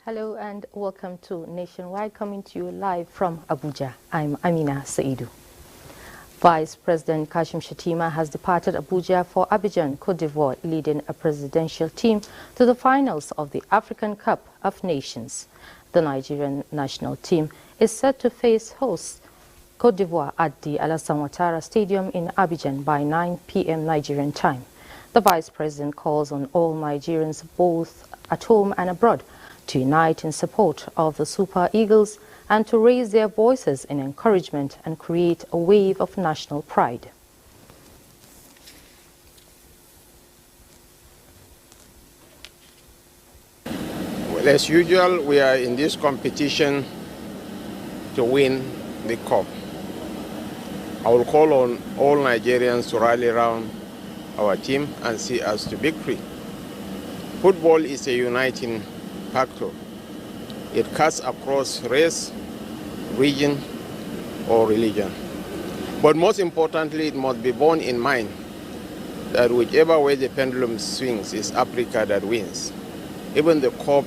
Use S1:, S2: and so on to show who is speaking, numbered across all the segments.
S1: Hello and welcome to Nationwide, coming to you live from Abuja. I'm Amina Saidu. Vice President Kashim Shettima has departed Abuja for Abidjan, Cote d'Ivoire, leading a presidential team to the finals of the African Cup of Nations. The Nigerian national team is set to face host Cote d'Ivoire at the Alassane Ouattara Stadium in Abidjan by 9 p.m. Nigerian time. The Vice President calls on all Nigerians, both at home and abroad, to unite in support of the Super Eagles and to raise their voices in encouragement and create a wave of national pride.
S2: Well, as usual, we are in this competition to win the cup. I will call on all Nigerians to rally around our team and see us to victory. Football is a uniting factor. It cuts across race, region, or religion. But most importantly, it must be borne in mind that whichever way the pendulum swings, is Africa that wins. Even the cup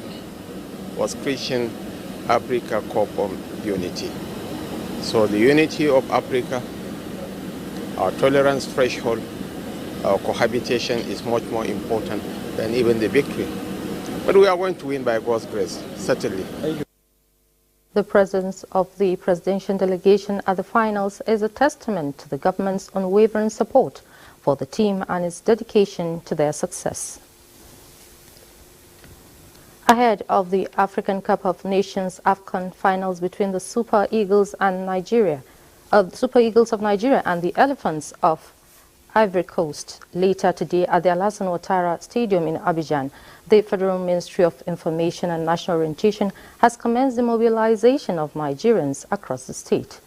S2: was Christian Africa Cup of Unity. So the unity of Africa, our tolerance threshold, our cohabitation is much more important than even the victory. But we are going to win by God's grace, certainly.
S1: The presence of the presidential delegation at the finals is a testament to the government's unwavering support for the team and its dedication to their success. Ahead of the African Cup of Nations AFCON finals between the Super Eagles and Super Eagles of Nigeria and the Elephants of Ivory Coast later today at the Alassane Ouattara Stadium in Abidjan, the Federal Ministry of Information and National Orientation has commenced the mobilization of Nigerians across the state.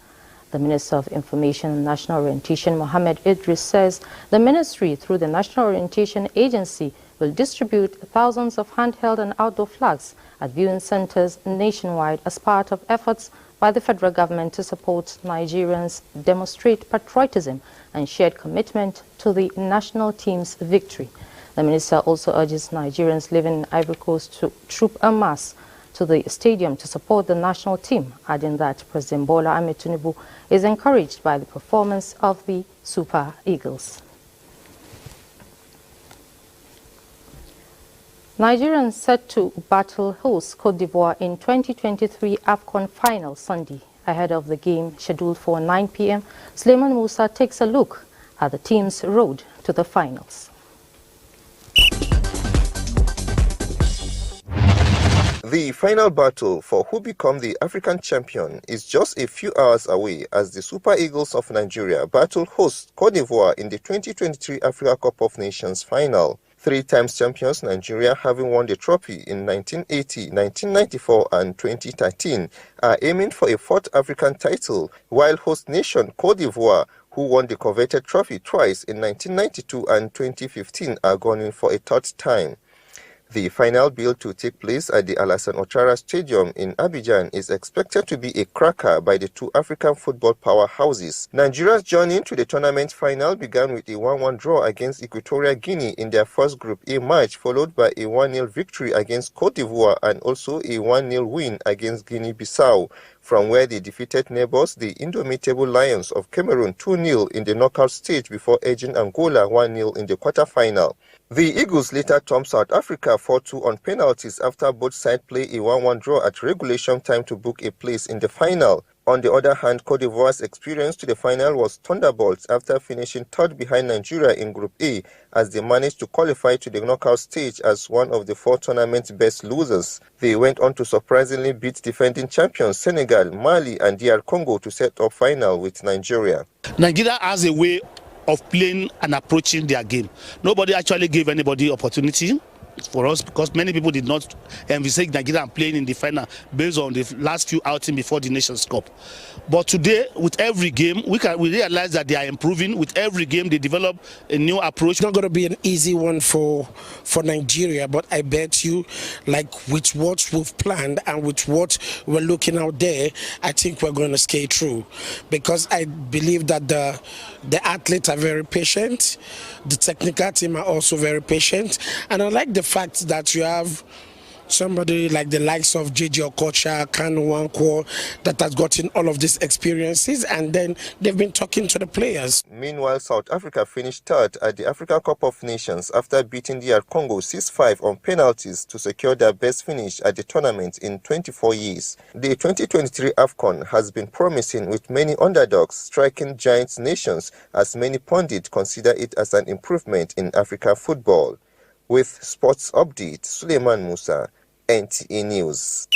S1: The Minister of Information and National Orientation, Mohammed Idris, says the ministry, through the National Orientation Agency, will distribute thousands of handheld and outdoor flags at viewing centers nationwide as part of efforts by the federal government to support Nigerians demonstrate patriotism and shared commitment to the national team's victory. The minister also urges Nigerians living in Ivory Coast to troop en masse to the stadium to support the national team, adding that President Bola Ahmed Tinubu is encouraged by the performance of the Super Eagles. Nigerians set to battle host Cote d'Ivoire in 2023 AFCON final Sunday. Ahead of the game scheduled for 9 p.m., Suleiman Musa takes a look at the team's road to the finals.
S3: The final battle for who become the African champion is just a few hours away as the Super Eagles of Nigeria battle host Cote d'Ivoire in the 2023 Africa Cup of Nations final. Three-time champions Nigeria, having won the trophy in 1980, 1994 and 2013, are aiming for a fourth African title, while host nation Cote d'Ivoire, who won the coveted trophy twice in 1992 and 2015, are gunning for a third time. The final billed to take place at the Alassane Ouattara Stadium in Abidjan is expected to be a cracker by the two African football powerhouses. Nigeria's journey to the tournament final began with a 1-1 draw against Equatorial Guinea in their first Group A match, followed by a 1-0 victory against Cote d'Ivoire and also a 1-0 win against Guinea-Bissau, from where they defeated neighbors, the indomitable Lions of Cameroon, 2-0 in the knockout stage before edging Angola 1-0 in the quarterfinal. The Eagles later thumped South Africa 4-2 on penalties after both sides played a 1-1 draw at regulation time to book a place in the final. On the other hand, Cote d'Ivoire's experience to the final was thunderbolts after finishing third behind Nigeria in Group A, as they managed to qualify to the knockout stage as one of the 4 tournament's best losers. They went on to surprisingly beat defending champions Senegal, Mali and DR Congo to set up final with Nigeria.
S4: Nigeria has a way of playing and approaching their game. Nobody actually gave anybody opportunity for us, because many people did not envisage Nigeria playing in the final based on the last few outings before the Nations Cup. But today, with every game, we realize that they are improving. With every game, they develop a new approach.
S5: It's not going to be an easy one for Nigeria, but I bet you, like with what we've planned and with what we're looking out there, I think we're going to skate through, because I believe that the athletes are very patient, the technical team are also very patient, and I like the fact that you have somebody like the likes of JJ Okocha, Kanu Nwankwo, that has gotten all of these experiences, and then they've been talking to the players.
S3: Meanwhile, South Africa finished third at the Africa Cup of Nations after beating DR Congo 6-5 on penalties to secure their best finish at the tournament in 24 years. The 2023 AFCON has been promising, with many underdogs striking giant nations, as many pundits consider it as an improvement in African football. With Sports Update, Suleiman Musa, NTA News.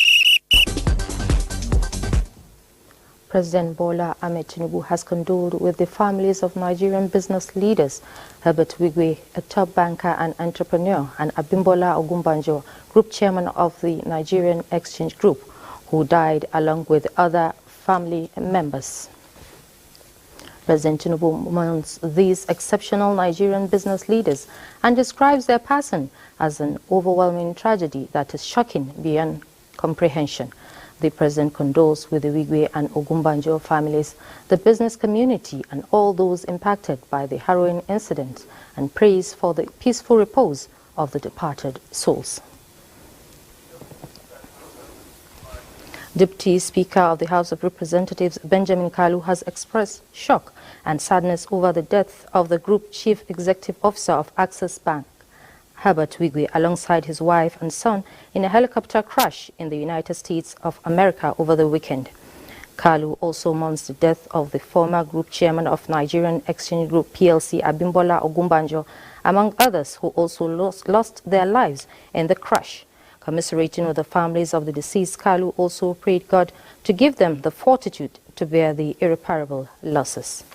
S1: President Bola Ahmed Tinubu has condoled with the families of Nigerian business leaders Herbert Wigwe, a top banker and entrepreneur, and Abimbola Ogunbanjo, group chairman of the Nigerian Exchange Group, who died along with other family members. President Tinubu mourns these exceptional Nigerian business leaders and describes their passing as an overwhelming tragedy that is shocking beyond comprehension. The president condoles with the Wigwe and Ogunbanjo families, the business community, and all those impacted by the harrowing incident, and prays for the peaceful repose of the departed souls. Deputy Speaker of the House of Representatives Benjamin Kalu has expressed shock and sadness over the death of the Group Chief Executive Officer of Access Bank, Herbert Wigwe, alongside his wife and son in a helicopter crash in the United States of America over the weekend. Kalu also mourns the death of the former Group Chairman of Nigerian Exchange Group PLC, Abimbola Ogunbanjo, among others who also lost their lives in the crash. Commiserating with the families of the deceased, Kalu also prayed God to give them the fortitude to bear the irreparable losses.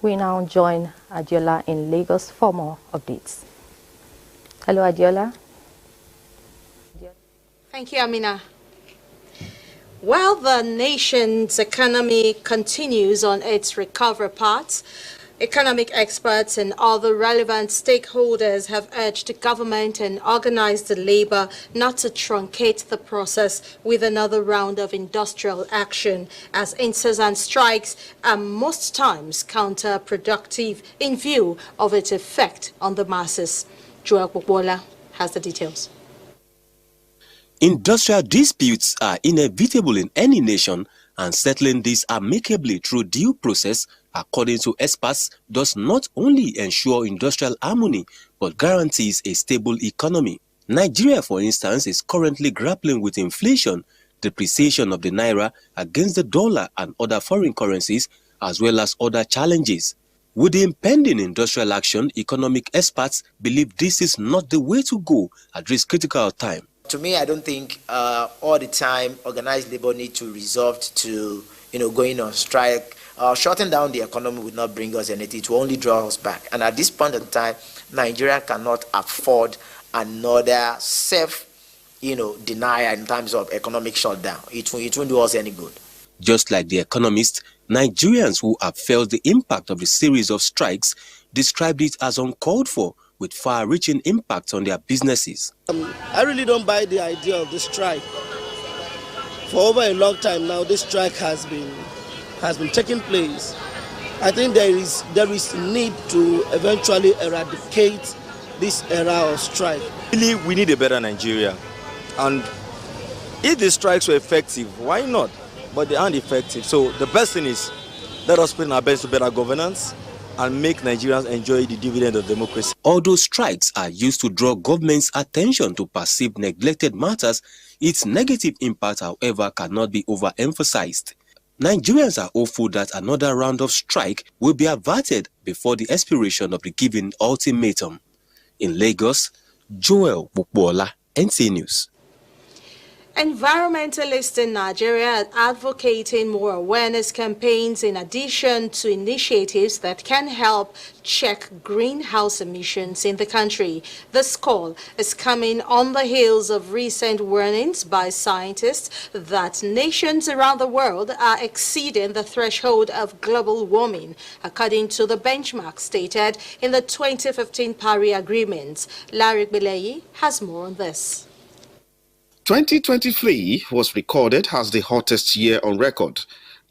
S1: We now join Adiola in Lagos for more updates. Hello, Adiola.
S6: Thank you, Amina. While the nation's economy continues on its recovery path, economic experts and other relevant stakeholders have urged the government and organized labor not to truncate the process with another round of industrial action, as incessant strikes are most times counterproductive in view of its effect on the masses. Joel Bokbola has the details.
S7: Industrial disputes are inevitable in any nation, and settling these amicably through due process, according to experts, does not only ensure industrial harmony, but guarantees a stable economy. Nigeria, for instance, is currently grappling with inflation, depreciation of the naira against the dollar and other foreign currencies, as well as other challenges. With the impending industrial action, economic experts believe this is not the way to go at this critical time.
S8: To me, I don't think all the time organized labor need to resort to, going on strike. Shutting down the economy would not bring us anything. It will only draw us back. And at this point in time, Nigeria cannot afford another denial in terms of economic shutdown. It won't do us any good.
S7: Just like The Economist, Nigerians who have felt the impact of the series of strikes described it as uncalled for, with far-reaching impact on their businesses.
S9: I really don't buy the idea of the strike. For over a long time now, this strike has been taking place. I think there is need to eventually eradicate this era of strike.
S10: Really, we need a better Nigeria. And if the strikes were effective, why not? But they aren't effective. So the best thing is, let us put in our best to better governance, and make Nigerians enjoy the dividend of democracy.
S7: Although strikes are used to draw government's attention to perceived neglected matters, its negative impact, however, cannot be overemphasized. Nigerians are hopeful that another round of strike will be averted before the expiration of the given ultimatum. In Lagos, Joel Bukbola, NTA News.
S6: Environmentalists in Nigeria are advocating more awareness campaigns in addition to initiatives that can help check greenhouse emissions in the country. This call is coming on the heels of recent warnings by scientists that nations around the world are exceeding the threshold of global warming, according to the benchmark stated in the 2015 Paris Agreement. Larry Bileyi has more on this.
S11: 2023 was recorded as the hottest year on record,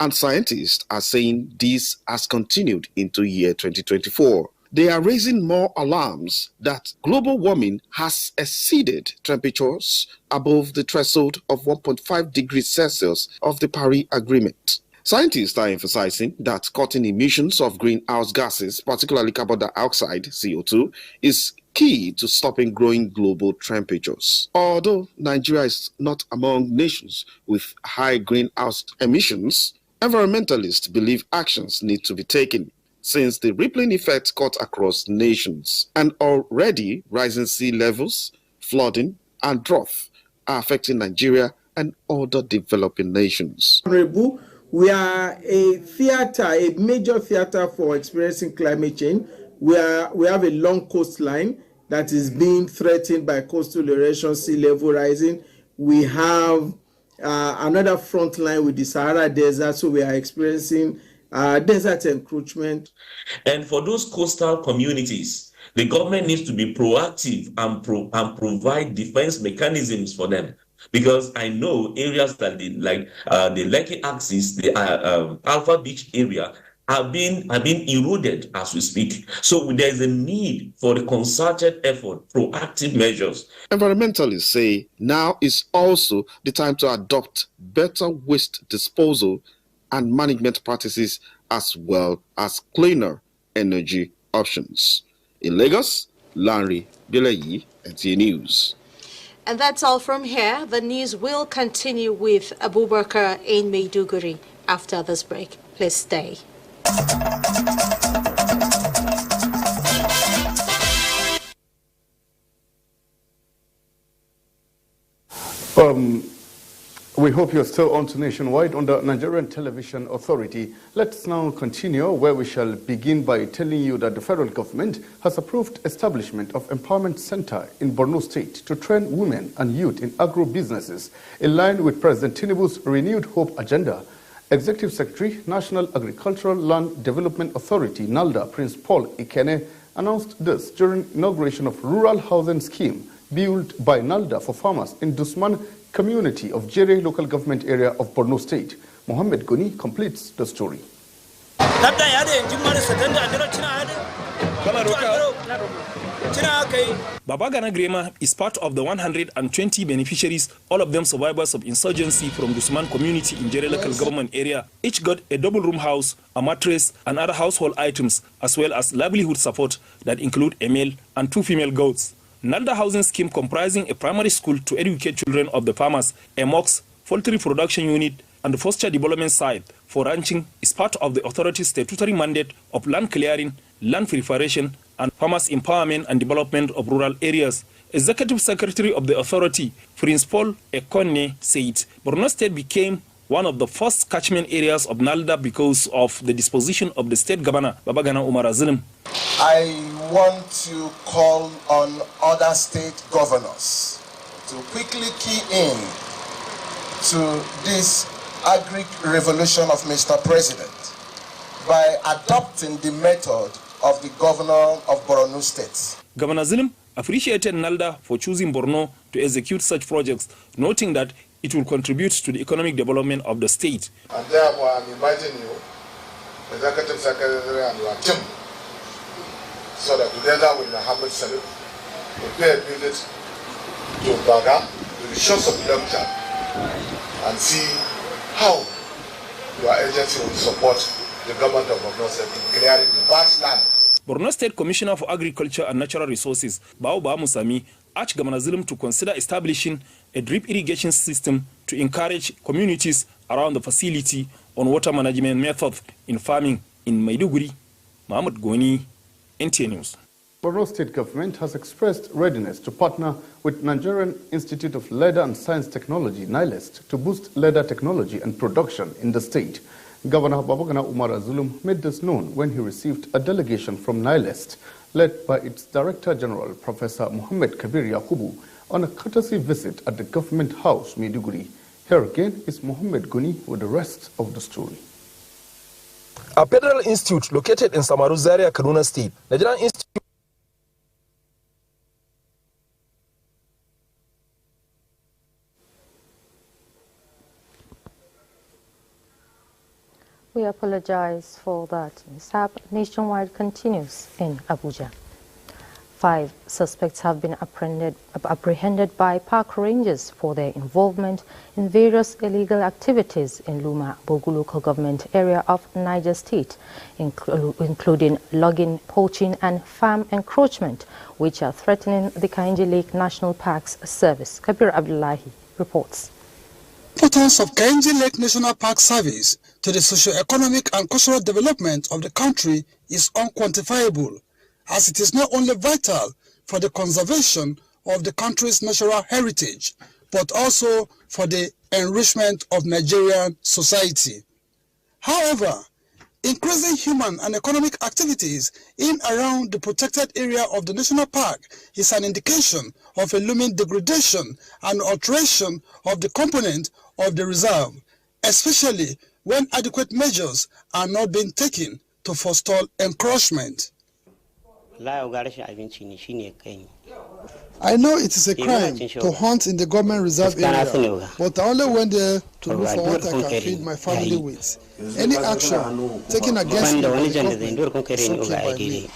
S11: and scientists are saying this has continued into year 2024. They are raising more alarms that global warming has exceeded temperatures above the threshold of 1.5 degrees Celsius of the Paris Agreement. Scientists are emphasizing that cutting emissions of greenhouse gases, particularly carbon dioxide, CO2, is key to stopping growing global temperatures. Although Nigeria is not among nations with high greenhouse emissions, environmentalists believe actions need to be taken since the rippling effect cut across nations and already rising sea levels, flooding, and drought are affecting Nigeria and other developing nations.
S12: Honorable, we are a major theater for experiencing climate change. We have a long coastline that is being threatened by coastal erosion, sea level rising. We have another front line with the Sahara Desert, so we are experiencing desert encroachment.
S13: And for those coastal communities, the government needs to be proactive and provide defense mechanisms for them. Because I know areas that the Lekki axis, the Alpha Beach area, are being eroded as we speak. So there is a need for a concerted effort, proactive measures.
S11: Environmentalists say now is also the time to adopt better waste disposal and management practices as well as cleaner energy options. In Lagos, Larry Bileyi, NTA News.
S6: And that's all from here. The news will continue with Abubakar in Maiduguri after this break. Please stay.
S14: We hope you're still on to Nationwide on the Nigerian Television Authority. Let's now continue, where we shall begin by telling you that the federal government has approved establishment of Empowerment Center in Borno State to train women and youth in agro-businesses in line with President Tinubu's renewed hope agenda. Executive Secretary, National Agricultural Land Development Authority, NALDA, Prince Paul Ikene, announced this during inauguration of Rural Housing Scheme built by NALDA for farmers in Dusman community of Jere local government area of Borno State. Mohammed Goni completes the story.
S15: Babagana Grema is part of the 120 beneficiaries, all of them survivors of insurgency from Dusman community in Jere local government area. Each got a double room house, a mattress, and other household items, as well as livelihood support that include a male and 2 female goats. NALDA housing scheme comprising a primary school to educate children of the farmers, a mosque, poultry production unit, and the foster development site for ranching is part of the authority's statutory mandate of land clearing, land preparation, and farmers' empowerment and development of rural areas. Executive Secretary of the authority, Prince Paul Ekone, said Borno State became one of the first catchment areas of NALDA because of the disposition of the state governor, Babagana Umar Azilim.
S16: I want to call on other state governors to quickly key in to this agri-revolution of Mr. President by adopting the method of the governor of Borno State.
S15: Governor Zilim appreciated NALDA for choosing Borno to execute such projects, noting that it will contribute to the economic development of the state.
S17: And therefore, I'm inviting you, Executive Secretary and your team, so that together with Mohammed Salif, we pay a visit to Baga, to the shores of Lemcha, and see how your agency will support the government of Borno State in clearing the vast land.
S15: Borno State Commissioner for Agriculture and Natural Resources, Bao Musami, urged Governor Zulum to consider establishing a drip irrigation system to encourage communities around the facility on water management methods in farming in Maiduguri. Mahmoud Goni, Nta News.
S14: Borno State government has expressed readiness to partner with Nigerian Institute of Leather and Science Technology, NILEST, to boost leather technology and production in the state. Governor Babagana Umar Zulum made this known when he received a delegation from NILEST, led by its Director General, Professor Mohammed Kabir Yakubu, on a courtesy visit at the Government House, Maiduguri. Here again is Mohammed Guni with the rest of the story.
S18: A federal institute located in Samaru Zaria, Kaduna State, Nigerian Institute.
S1: We apologize for that. Nta Nationwide continues in Abuja. 5 suspects have been apprehended by park rangers for their involvement in various illegal activities in Luma, Bogu local government area of Niger State, including logging, poaching and farm encroachment, which are threatening the Kainji Lake National Park's service. Kabir Abdullahi reports.
S19: Importance of Kainji Lake National Park Service to the socio-economic and cultural development of the country is unquantifiable, as it is not only vital for the conservation of the country's natural heritage, but also for the enrichment of Nigerian society. However, increasing human and economic activities in around the protected area of the national park is an indication of a looming degradation and alteration of the component of the reserve, especially when adequate measures are not being taken to forestall encroachment.
S20: I
S19: know it is a crime to hunt in the government reserve area, but I only went there to look for what I can feed my family with. Any action taken against me by the government is okay by me.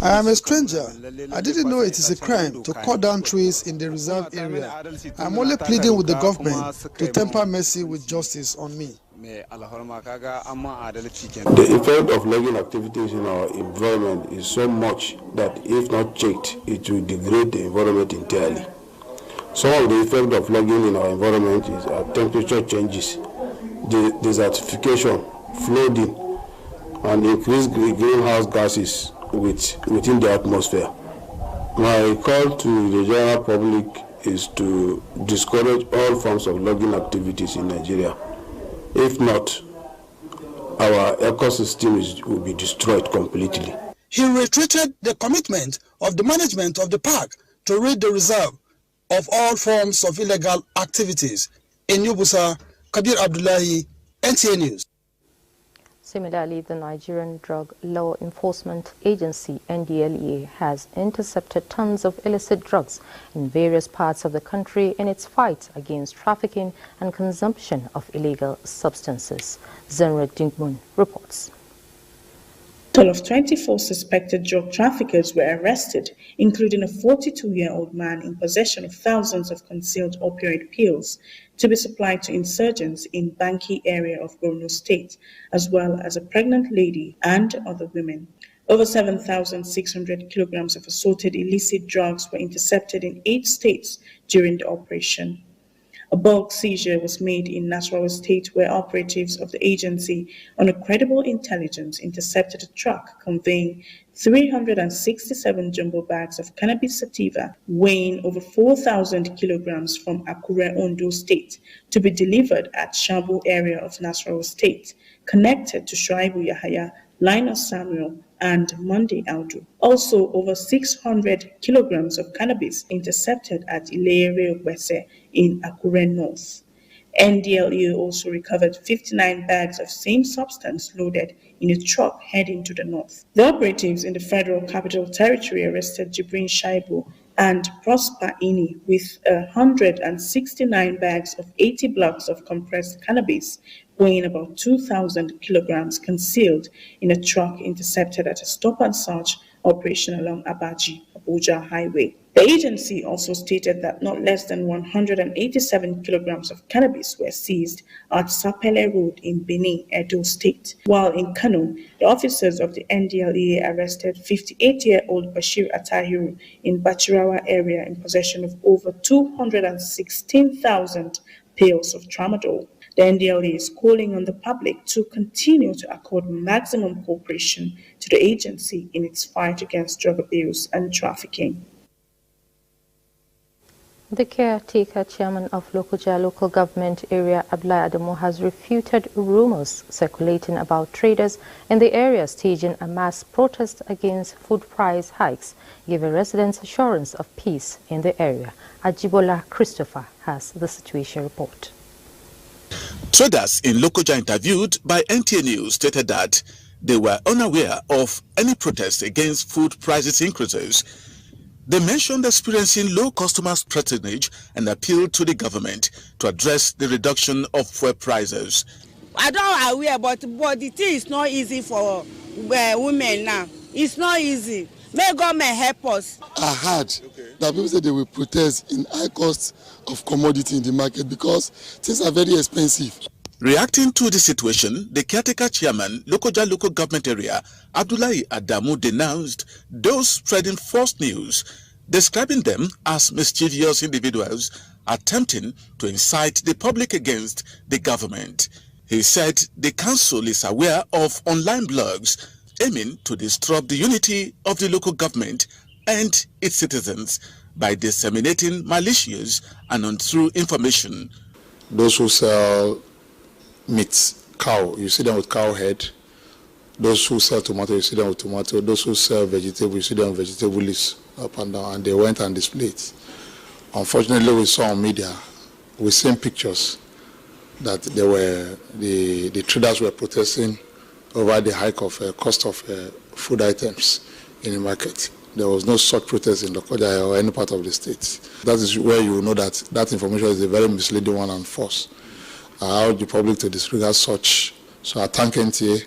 S19: I am a stranger. I didn't know it is a crime to cut down trees in the reserve area. I am only pleading with the government to temper mercy with justice on me.
S21: The effect of logging activities in our environment is so much that if not checked, it will degrade the environment entirely. Some of the effect of logging in our environment is temperature changes, the desertification, flooding, and increased greenhouse gases within the atmosphere. My call to the general public is to discourage all forms of logging activities in Nigeria. If not, our ecosystem will be destroyed completely.
S19: He reiterated the commitment of the management of the park to rid the reserve of all forms of illegal activities. In Yubusa, Kabir Abdullahi, NTA News.
S1: Similarly, the Nigerian Drug Law Enforcement Agency, NDLEA, has intercepted tons of illicit drugs in various parts of the country in its fight against trafficking and consumption of illegal substances. Zenra Dingmun reports.
S22: A total of 24 suspected drug traffickers were arrested, including a 42-year-old man in possession of thousands of concealed opioid pills to be supplied to insurgents in Banki area of Borno State, as well as a pregnant lady and other women. Over 7,600 kilograms of assorted illicit drugs were intercepted in 8 states during the operation. A bulk seizure was made in Nasarawa State, where operatives of the agency, on a credible intelligence, intercepted a truck conveying 367 jumbo bags of cannabis sativa weighing over 4,000 kilograms from Akure, Ondo State, to be delivered at Shambu area of Nasarawa State, connected to Shuaibu Yahaya, Linus Samuel, and Monday Audu. Also, over 600 kilograms of cannabis intercepted at Ilere Wese in Akure North. NDLEA also recovered 59 bags of same substance loaded in a truck heading to the north. The operatives in the Federal Capital Territory arrested Jibrin Shaibu and Prosper Ini with 169 bags of 80 blocks of compressed cannabis weighing about 2,000 kilograms concealed in a truck intercepted at a stop and search operation along Abaji, Abuja Highway. The agency also stated that not less than 187 kilograms of cannabis were seized at Sapele Road in Benin, Edo State, while in Kano, the officers of the NDLEA arrested 58-year-old Bashir Atahiru in Bachirawa area in possession of over 216,000 pills of tramadol. The NDLEA is calling on the public to continue to accord maximum cooperation to the agency in its fight against drug abuse and trafficking.
S1: The caretaker chairman of Lokoja local government area, Abdullahi Adamu, has refuted rumors circulating about traders in the area staging a mass protest against food price hikes, giving residents assurance of peace in the area. Ajibola Christopher has the situation report.
S2: Traders in Lokoja interviewed by NTA News stated that they were unaware of any protest against food prices increases. They mentioned experiencing low customers' patronage and appealed to the government to address the reduction of fuel prices.
S20: I don't aware, but the thing is not easy for women now. It's not easy. May government help us.
S23: I heard that people say they will protest in high cost of commodity in the market because things are very expensive.
S2: Reacting to the situation, the caretaker chairman, Lokoja local government area, Abdullahi Adamu, denounced those spreading false news, describing them as mischievous individuals attempting to incite the public against the government. He said the council is aware of online blogs aiming to disrupt the unity of the local government and its citizens by disseminating malicious and untrue information.
S21: Those who sell meat, cow, you see them with cow head. Those who sell tomato, you see them with tomato. Those who sell vegetable, you see them with vegetable leaves up and down, and they went and displayed. Unfortunately, we saw on media, we seen pictures that they were the traders were protesting over the hike of cost of food items in the market. There was no such protest in Lokoja or any part of the state. That is where you know that that information is a very misleading one and false. I urge the public to disregard such. So I thank NTA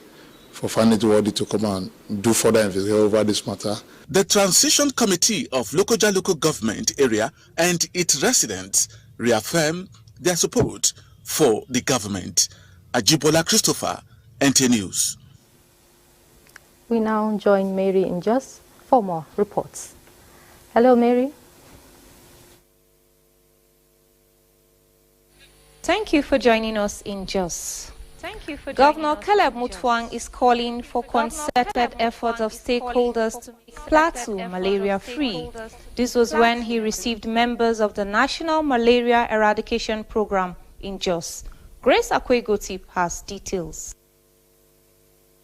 S21: for finding it worthy to come and do further investigation over this matter.
S2: The Transition Committee of Lokoja local government area and its residents reaffirm their support for the government. Ajibola Christopher, NTA News.
S1: We now join Mary in Jos for more reports. Hello, Mary.
S24: Thank you for joining us in Jos. Governor Caleb Mutfwang is calling for concerted efforts of stakeholders to make Plateau malaria-free. This was when he received members of the National Malaria Eradication Program in Jos. Grace Akwegotip has details.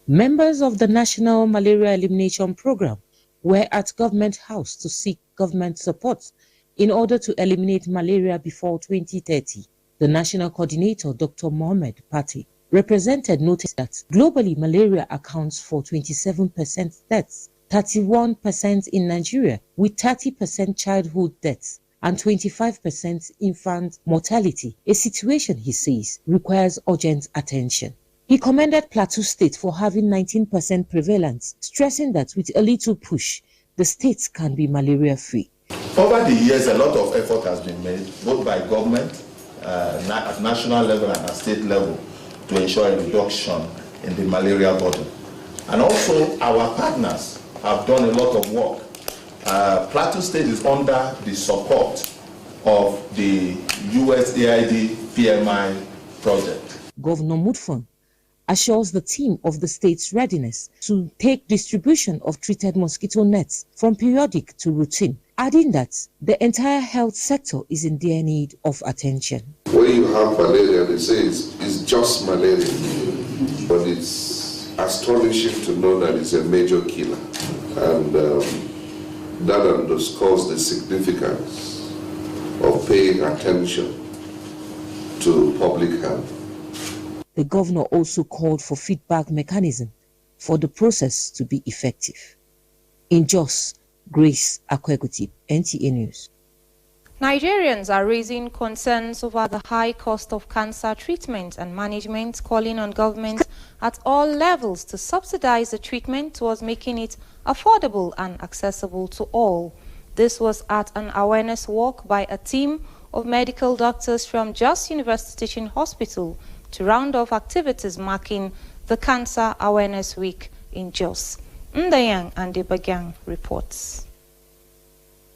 S25: Members of the National Malaria Elimination Program were at Government House to seek government support in order to eliminate malaria before 2030. The National Coordinator, Dr. Mohamed Pati, represented noticed that globally malaria accounts for 27% deaths, 31% in Nigeria, with 30% childhood deaths and 25% infant mortality, a situation, he says, requires urgent attention. He commended Plateau State for having 19% prevalence, stressing that with a little push, the state can be malaria-free.
S26: Over the years, a lot of effort has been made, both by government, at national level and at state level, to ensure a reduction in the malaria burden. And also, our partners have done a lot of work. Plateau State is under the support of the USAID PMI project.
S25: Governor Mutfwang assures the team of the state's readiness to take distribution of treated mosquito nets from periodic to routine, adding that the entire health sector is in dire need of attention.
S27: When you have malaria, they say it's just malaria, but it's astonishing to know that it's a major killer, and that underscores the significance of paying attention to public health.
S25: The governor also called for feedback mechanism for the process to be effective. In Jos, Grace Akwegotip, NTA News.
S24: Nigerians are raising concerns over the high cost of cancer treatment and management, calling on government at all levels to subsidize the treatment towards making it affordable and accessible to all. This was at an awareness walk by a team of medical doctors from Jos University Teaching Hospital to round off activities marking the Cancer Awareness Week in Jos. Ndayang and Debagang reports.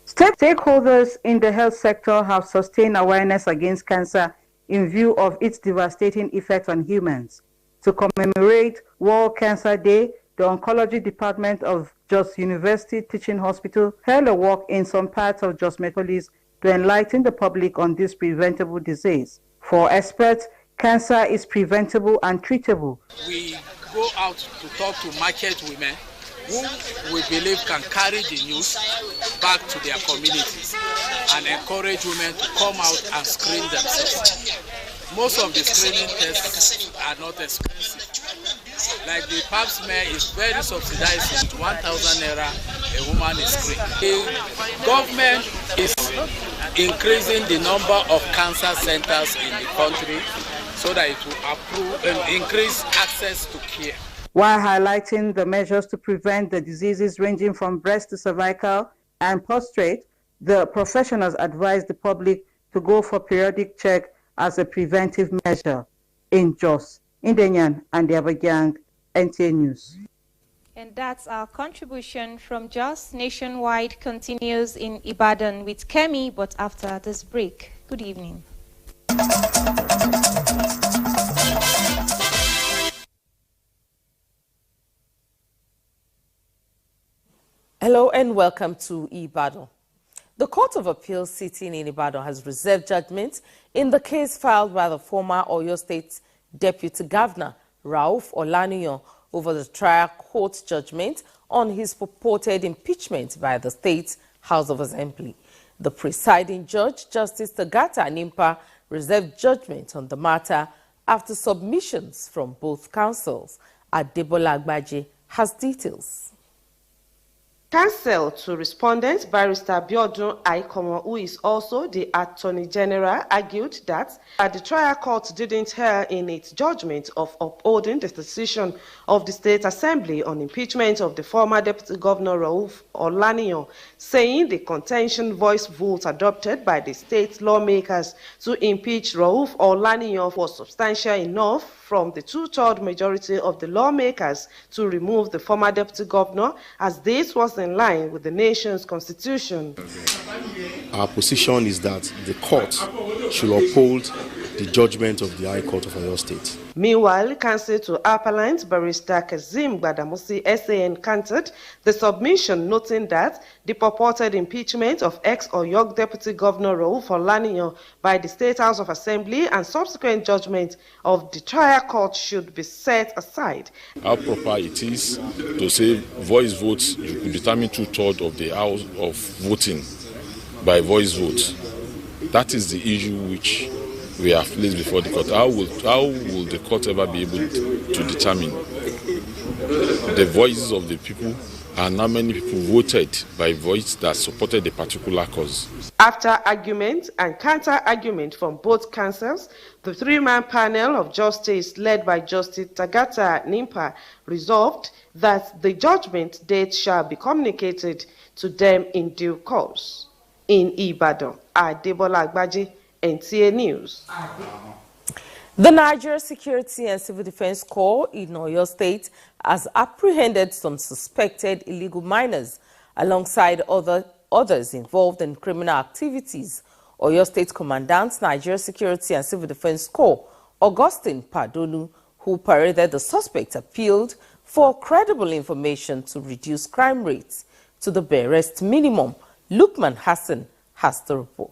S3: Stakeholders in the health sector have sustained awareness against cancer in view of its devastating effects on humans. To commemorate World Cancer Day, the Oncology Department of Jos University Teaching Hospital held a walk in some parts of Jos Metropolis to enlighten the public on this preventable disease. For experts, cancer is preventable and treatable.
S4: We go out to talk to market women who we believe can carry the news back to their communities and encourage women to come out and screen themselves. Most of the screening tests are not expensive. Like the pap smear is very subsidized, 1,000 naira a woman is screened. The government is increasing the number of cancer centers in the country so that it will increase access to care.
S3: While highlighting the measures to prevent the diseases ranging from breast to cervical and prostate, the professionals advised the public to go for periodic check as a preventive measure. In Jos, Ndenyan and Debagang, NTA News.
S24: And that's our contribution from Nta Nationwide continues in Ibadan with Kemi, but after this break. Good evening.
S5: Hello and welcome to Ibadan. The Court of Appeal sitting in Ibadan has reserved judgment in the case filed by the former Oyo State Deputy Governor, Rauf Olaniyan, over the trial court judgment on his purported impeachment by the State House of Assembly. The presiding judge, Justice Nta Nationwide, reserved judgment on the matter after submissions from both counsels. Adebola Agbaje has details.
S7: Counsel to respondent, Barrister Biodun Aikomo, who is also the Attorney General, argued that the trial court didn't err in its judgment of upholding the decision of the State Assembly on impeachment of the former Deputy Governor Rauf Olaniyan, saying the contention voice vote adopted by the state lawmakers to impeach Rauf Olaniyan was substantial enough from the two-thirds majority of the lawmakers to remove the former Deputy Governor, as this was in line with the nation's constitution.
S8: Our position is that the court should uphold the judgment of the High Court of Oyo State.
S7: Meanwhile, counsel to appellant Barrister Kazim Gbadamosi SAN countered the submission, noting that the purported impeachment of ex-Oyo Deputy Governor Rauf Olaniyan by the State House of Assembly and subsequent judgment of the trial court should be set aside.
S9: How proper it is to say voice votes, you could determine two-thirds of the house of voting by voice vote. That is the issue which we have placed before the court. How will the court ever be able to determine the voices of the people and how many people voted by voice that supported a particular cause?
S7: After argument and counter-argument from both counsels, the three-man panel of justice led by Justice Nta Nationwide resolved that the judgment date shall be communicated to them in due course. In Ibadan, Adebola Agbaje, NTA News.
S5: The Nigeria Security and Civil Defense Corps in Oyo State has apprehended some suspected illegal miners alongside others involved in criminal activities. Oyo State Commandant, Nigeria Security and Civil Defense Corps, Augustine Padonu, who paraded the suspect, appealed for credible information to reduce crime rates to the barest minimum. Lukman Hassan has the report.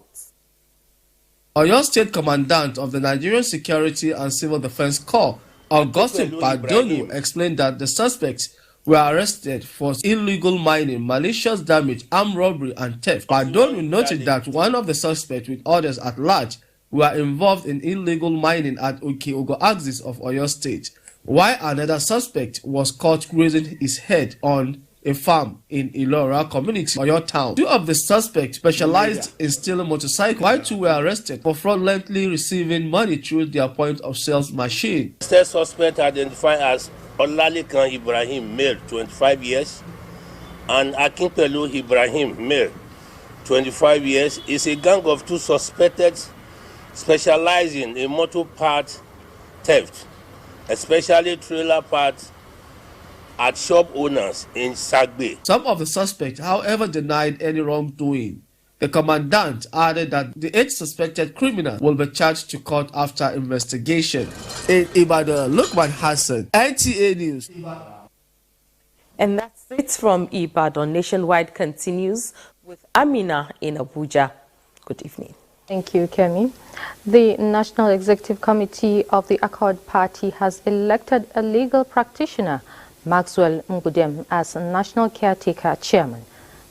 S10: Oyo State Commandant of the Nigerian Security and Civil Defense Corps, Augustine Padonu, explained that the suspects were arrested for illegal mining, malicious damage, armed robbery, and theft. Padonu noted that one of the suspects, with others at large, were involved in illegal mining at Oke-Ogo axis of Oyo State, while another suspect was caught grazing his head on a farm in Ilora community, Oyo town. Two of the suspects specialized in stealing motorcycles, while two were arrested for fraudulently receiving money through their point of sales machine.
S28: The suspect identified as Olalekan Ibrahim, male, 25 years, and Akinpelu Ibrahim, male, 25 years, is a gang of 2 suspected specializing in motor part theft, especially trailer parts at shop owners in Sagbe.
S10: Some of the suspects, however, denied any wrongdoing. The commandant added that the 8 suspected criminals will be charged to court after investigation. In Ibadan, Lukman Hassan, NTA News.
S5: And that's it from Ibadan. Nationwide continues with Amina in Abuja. Good evening.
S1: Thank you, Kemi. The National Executive Committee of the Accord Party has elected a legal practitioner, Maxwell Ngudem, as National Caretaker Chairman.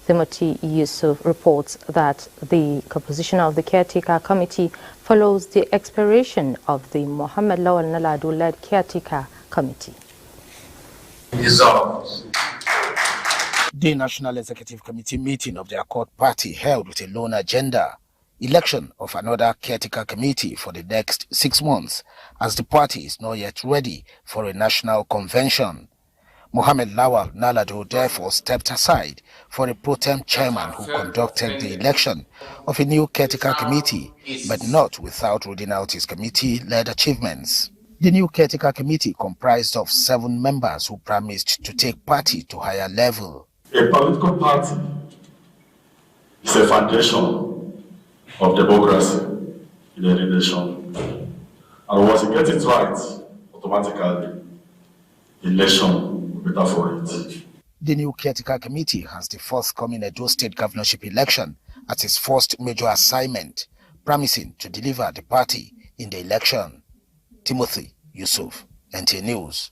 S1: Timothy Yusuf reports that the composition of the Caretaker Committee follows the expiration of the Mohammed Lawal Naladu-led Caretaker Committee.
S6: The National Executive Committee meeting of the Accord Party held with a lone agenda: election of another caretaker committee for the next 6 months, as the party is not yet ready for a national convention. Mohammed Lawal Naladu therefore stepped aside for a pro-tem chairman who conducted the election of a new caretaker committee, but not without reading out his committee-led achievements. The new caretaker committee comprised of 7 members who promised to take party to higher level.
S11: A political party is a foundation of democracy in any nation. And once you get it right, automatically, election will be better for it.
S6: The new caretaker committee has the forthcoming Edo State governorship election as its first major assignment, promising to deliver the party in the election. Timothy Yusuf, NTA News.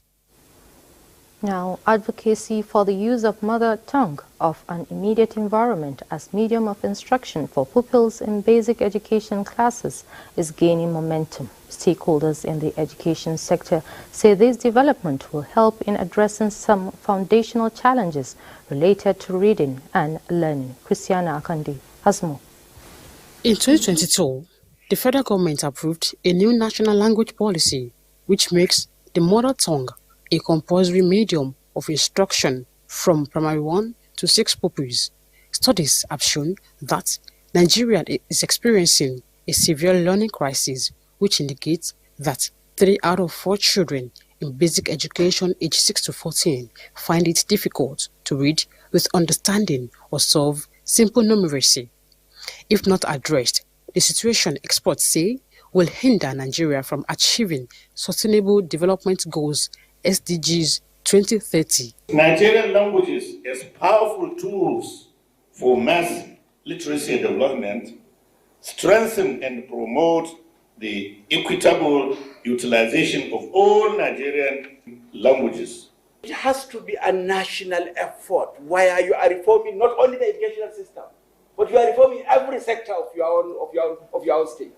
S1: Now, advocacy for the use of mother tongue of an immediate environment as medium of instruction for pupils in basic education classes is gaining momentum. Stakeholders in the education sector say this development will help in addressing some foundational challenges related to reading and learning. Christiana Akandi has more.
S12: In 2022, the federal government approved a new national language policy which makes the mother tongue a compulsory medium of instruction from primary 1 to 6 pupils. Studies have shown that Nigeria is experiencing a severe learning crisis, which indicates that 3 out of 4 children in basic education aged 6 to 14 find it difficult to read with understanding or solve simple numeracy. If not addressed, the situation, experts say, will hinder Nigeria from achieving Sustainable Development Goals SDGs 2030.
S13: Nigerian languages as powerful tools for mass literacy and development, strengthen and promote the equitable utilization of all Nigerian languages.
S14: It has to be a national effort where you are reforming not only the educational system, but you are reforming every sector of your own state.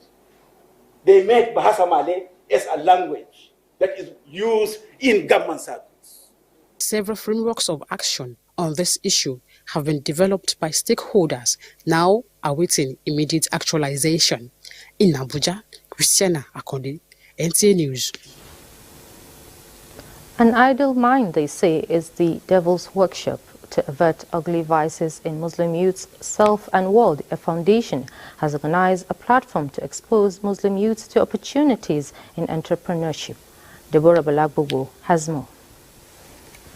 S14: They make Bahasa Malay as a language that is used in government circles.
S12: Several frameworks of action on this issue have been developed by stakeholders, now awaiting immediate actualization. In Abuja, Christiana Akonde, NTA News.
S1: An idle mind, they say, is the devil's workshop. To avert ugly vices in Muslim youth's self and world, a foundation has organized a platform to expose Muslim youths to opportunities in entrepreneurship. Deborah Balagbobo has more.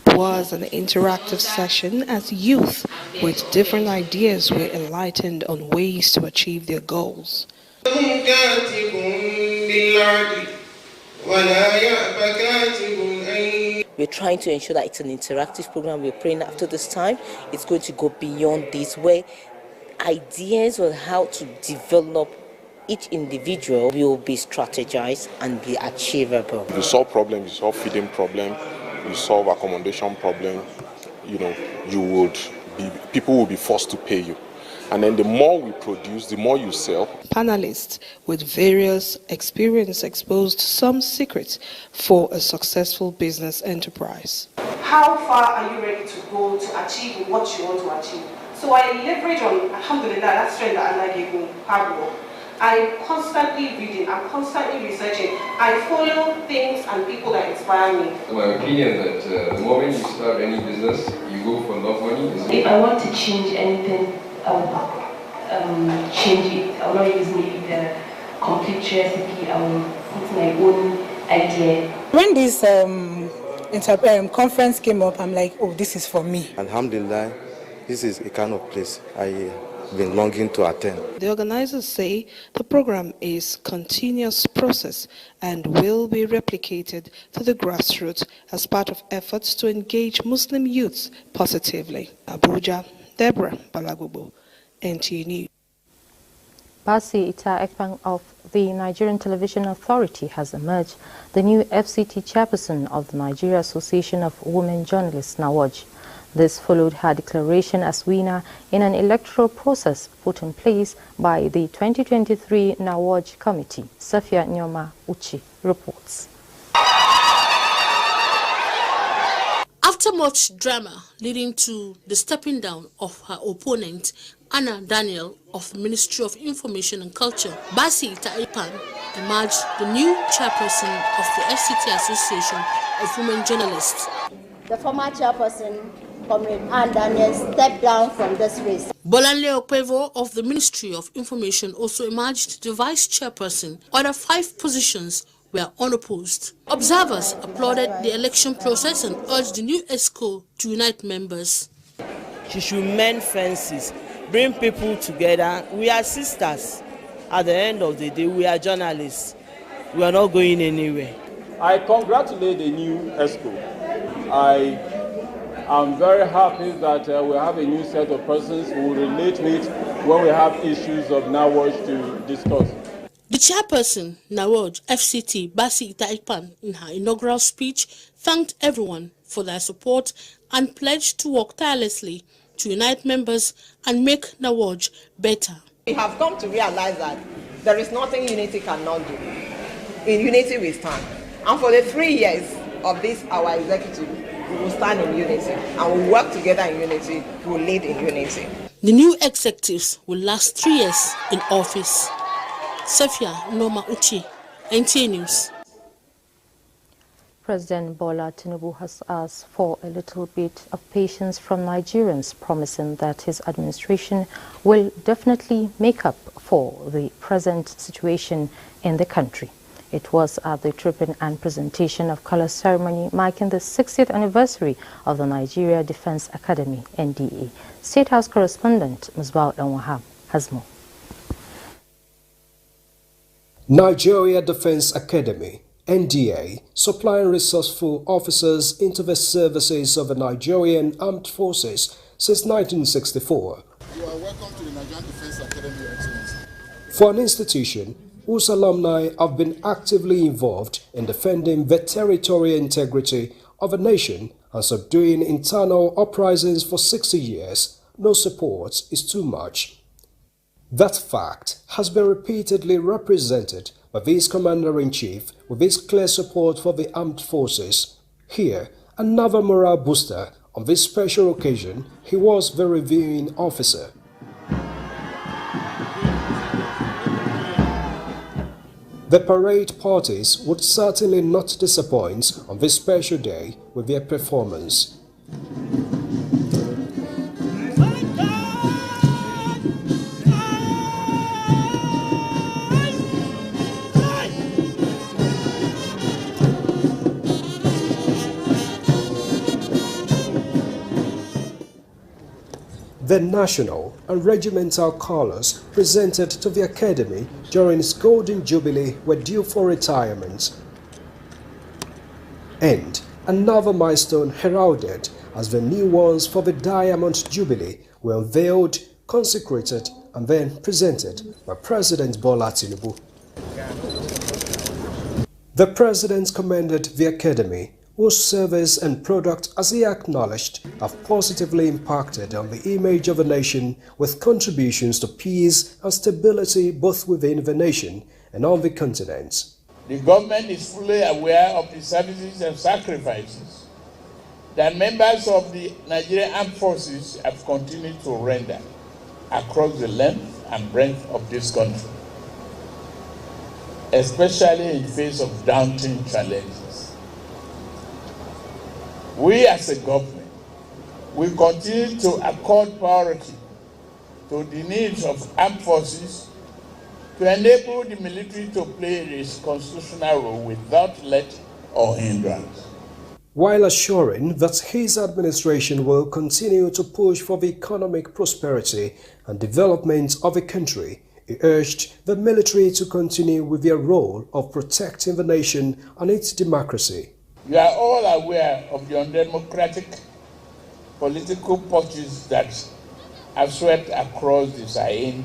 S15: It was an interactive session as youth with different ideas were enlightened on ways to achieve their goals.
S16: We're trying to ensure that it's an interactive program. We're praying after this time it's going to go beyond this, where ideas on how to develop each individual will be strategized and be achievable.
S9: You solve problems, you solve feeding problem, you solve accommodation problem, people will be forced to pay you. And then the more we produce, the more you sell.
S15: Panelists with various experience exposed some secrets for a successful business enterprise.
S17: How far are you ready to go to achieve what you want to achieve? So I leverage on, alhamdulillah, that strength that Allah gave me, hard work. I'm constantly reading, I'm constantly researching. I follow things and people that inspire me.
S29: My opinion is that the moment you start any business, you go for love money.
S17: If I want to change anything, change it. I will not use the complete recipe. I will put my own idea.
S2: When this conference came up, I'm like, oh, this is for me.
S18: Alhamdulillah, this is a kind of place I've been longing to attend.
S15: The organizers say the program is a continuous process and will be replicated to the grassroots as part of efforts to engage Muslim youths positively. Abuja, Deborah Balagobo, NTA News.
S1: Basi Nta Ekpan of the Nigerian Television Authority has emerged the new FCT chairperson of the Nigeria Association of Women Journalists, NAWOJ. This followed her declaration as winner in an electoral process put in place by the 2023 NAWOJ Committee. Safia Nyoma Uchi reports.
S19: After much drama leading to the stepping down of her opponent, Anna Daniel of the Ministry of Information and Culture, Basi Nta Ekpan emerged the new chairperson of the FCT Association of Women Journalists.
S20: The former chairperson, Comrade Anna Daniel, stepped down from this race.
S19: Bolanle Okpevo of the Ministry of Information also emerged the vice chairperson. Other 5 positions were unopposed. Observers applauded the election process and urged the new ESCO to unite members.
S21: She should mend fences, bring people together. We are sisters. At the end of the day, we are journalists. We are not going anywhere.
S22: I congratulate the new ESCO. I am very happy that we have a new set of persons who will relate with when we have issues of NAWOJ to discuss.
S19: The chairperson, NAWOJ FCT, Basi Nta Ekpan, in her inaugural speech, thanked everyone for their support and pledged to work tirelessly to unite members and make NAWOJ better.
S23: We have come to realize that there is nothing unity cannot do. In unity we stand. And for the 3 years of this, our executive, we will stand in unity and we will work together in unity, we will lead in unity.
S19: The new executives will last 3 years in office. Safia Noma Uchi, NTA News.
S1: President Bola Tinubu has asked for a little bit of patience from Nigerians, promising that his administration will definitely make up for the present situation in the country. It was at the tripping and presentation of color ceremony marking the 60th anniversary of the Nigeria Defense Academy, NDA. State House correspondent Musbao Enwahab has more.
S26: Nigeria Defense Academy, NDA, supplying resourceful officers into the services of the Nigerian Armed Forces since 1964.
S27: You are welcome to the Nigerian Defense Academy, Your Excellency.
S26: For an institution whose alumni have been actively involved in defending the territorial integrity of a nation and subduing internal uprisings for 60 years, no support is too much. That fact has been repeatedly represented by this Commander-in-Chief with his clear support for the armed forces. Here, another morale booster. On this special occasion, he was the reviewing officer. The parade parties would certainly not disappoint on this special day with their performance. The national and regimental colours presented to the Academy during its Golden Jubilee were due for retirement. And another milestone heralded as the new ones for the Diamond Jubilee were unveiled, consecrated and then presented by President Bola Tinubu. The President commended the Academy, whose service and product, as he acknowledged, have positively impacted on the image of the nation with contributions to peace and stability both within the nation and on the continent.
S30: The government is fully aware of the services and sacrifices that members of the Nigerian Armed Forces have continued to render across the length and breadth of this country, especially in face of daunting challenges. We as a government will continue to accord priority to the needs of armed forces to enable the military to play its constitutional role without let or hindrance.
S26: While assuring that his administration will continue to push for the economic prosperity and development of the country, he urged the military to continue with their role of protecting the nation and its democracy.
S30: You are all aware of the undemocratic political purges that have swept across the Sahel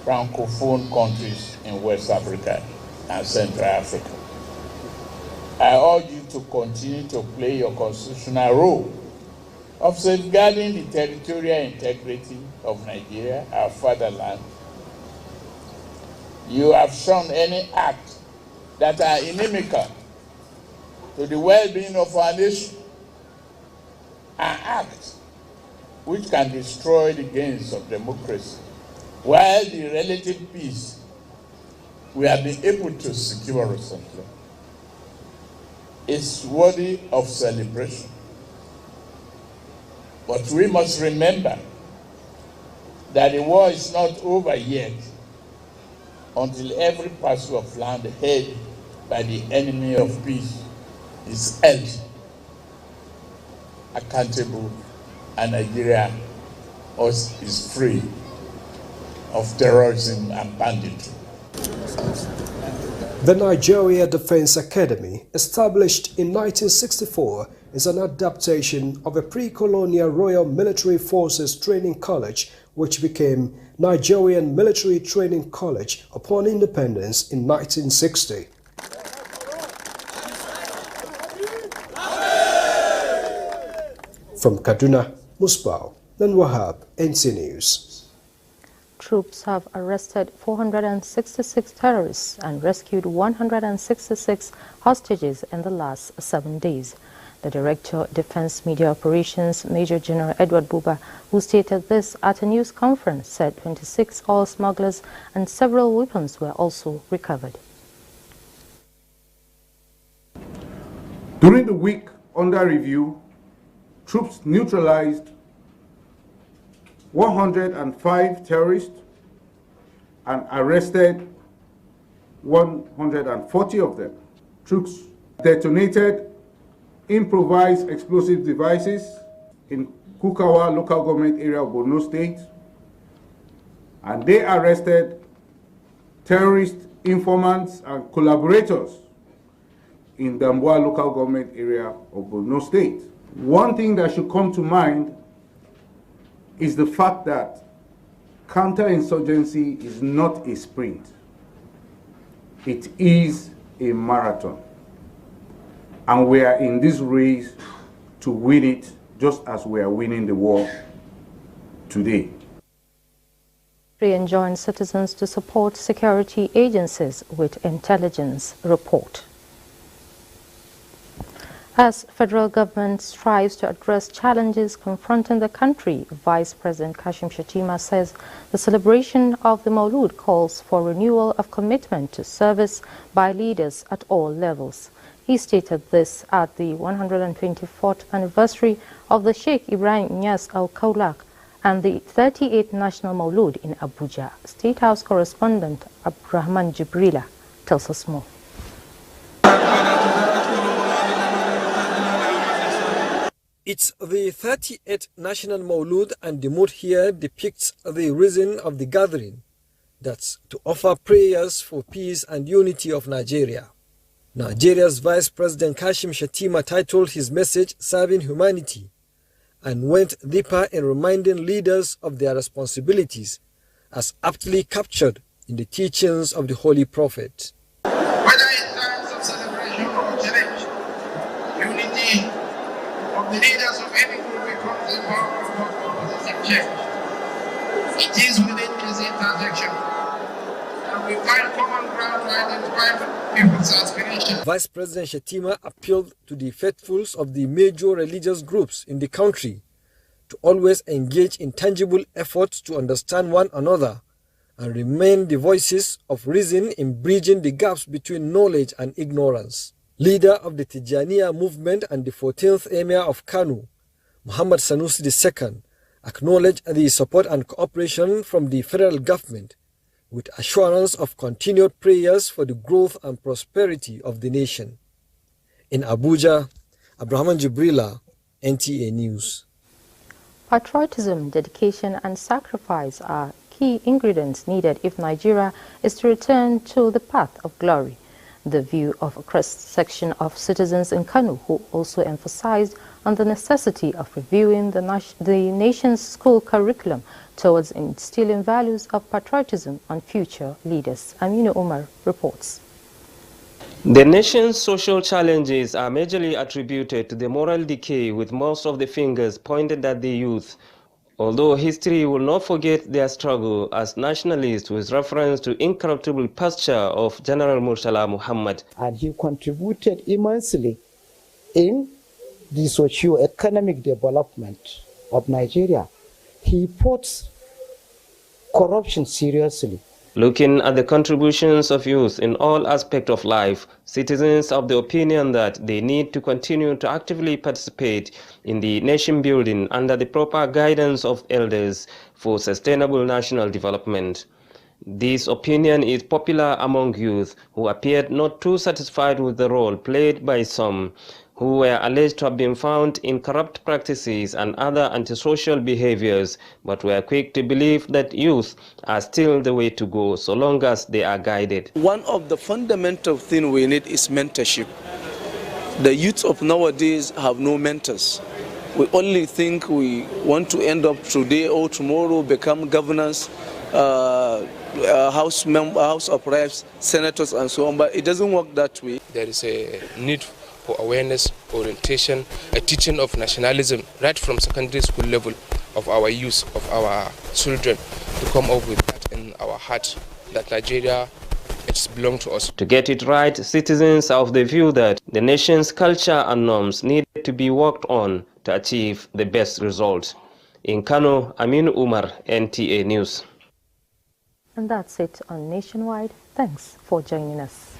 S30: Francophone countries in West Africa and Central Africa. I urge you to continue to play your constitutional role of safeguarding the territorial integrity of Nigeria, our fatherland. You have shown any acts that are inimical to the well-being of our nation, an act which can destroy the gains of democracy, while the relative peace we have been able to secure recently is worthy of celebration. But we must remember that the war is not over yet until every parcel of land held by the enemy of peace is held accountable and Nigeria is free of terrorism and banditry.
S26: The Nigeria Defense Academy, established in 1964, is an adaptation of a pre-colonial Royal Military Forces Training College which became Nigerian Military Training College upon independence in 1960. From Kaduna, Musbau, then Wahab, NT News.
S1: Troops have arrested 466 terrorists and rescued 166 hostages in the last 7 days. The Director, Defense Media Operations, Major General Edward Buba, who stated this at a news conference, said 26 oil smugglers and several weapons were also recovered.
S3: During the week under review, troops neutralized 105 terrorists and arrested 140 of them. Troops detonated improvised explosive devices in Kukawa local government area of Borno State, and they arrested terrorist informants and collaborators in Damboa local government area of Borno State. One thing that should come to mind is the fact that counterinsurgency is not a sprint. It is a marathon. And we are in this race to win it just as we are winning the war today.
S1: He enjoins citizens to support security agencies with intelligence report. As federal government strives to address challenges confronting the country, Vice President Kashim Shettima says the celebration of the Maulud calls for renewal of commitment to service by leaders at all levels. He stated this at the 124th anniversary of the Sheikh Ibrahim Inyas Al-Kaulak and the 38th National Maulud in Abuja. State House correspondent Abdurrahman Jibrila tells us more.
S4: It's the 38th National Maulud, and the mood here depicts the reason of the gathering. That's to offer prayers for peace and unity of Nigeria. Nigeria's Vice President Kashim Shettima titled his message Serving Humanity and went deeper in reminding leaders of their responsibilities as aptly captured in the teachings of the Holy Prophet.
S5: Whether in times of celebration or challenge, unity of the leaders of any group becomes a powerful positive change. It is within this intersection that we find common ground to identify people's aspirations.
S4: Vice President Shettima appealed to the faithfuls of the major religious groups in the country to always engage in tangible efforts to understand one another and remain the voices of reason in bridging the gaps between knowledge and ignorance. Leader of the Tijaniya movement and the 14th Emir of Kano, Muhammad Sanusi II, acknowledged the support and cooperation from the federal government with assurance of continued prayers for the growth and prosperity of the nation. In Abuja, Abraham Jibrila, NTA News.
S1: Patriotism, dedication and sacrifice are key ingredients needed if Nigeria is to return to the path of glory. The view of a cross-section of citizens in Kano, who also emphasized on the necessity of reviewing the nation's school curriculum towards instilling values of patriotism on future leaders. Aminu Umar reports.
S6: The nation's social challenges are majorly attributed to the moral decay, with most of the fingers pointed at the youth. Although history will not forget their struggle as nationalists, with reference to incorruptible posture of General Murtala Muhammad.
S7: And he contributed immensely in the socio-economic development of Nigeria. He puts corruption seriously.
S6: Looking at the contributions of youth in all aspects of life, citizens are of the opinion that they need to continue to actively participate in the nation building under the proper guidance of elders for sustainable national development. This opinion is popular among youth who appeared not too satisfied with the role played by some who were alleged to have been found in corrupt practices and other antisocial behaviors, but were quick to believe that youth are still the way to go so long as they are guided.
S8: One of the fundamental things we need is mentorship. The youth of nowadays have no mentors. We only think we want to end up today or tomorrow, become governors, house of reps, senators and so on, but it doesn't work that way.
S10: There is a need for awareness, orientation, a teaching of nationalism right from secondary school level of our youth, of our children, to come up with that in our heart, that Nigeria, it belongs to us.
S6: To get it right, citizens are of the view that the nation's culture and norms need to be worked on to achieve the best result. In Kano, Aminu Umar, NTA News.
S1: And that's it on Nationwide. Thanks for joining us.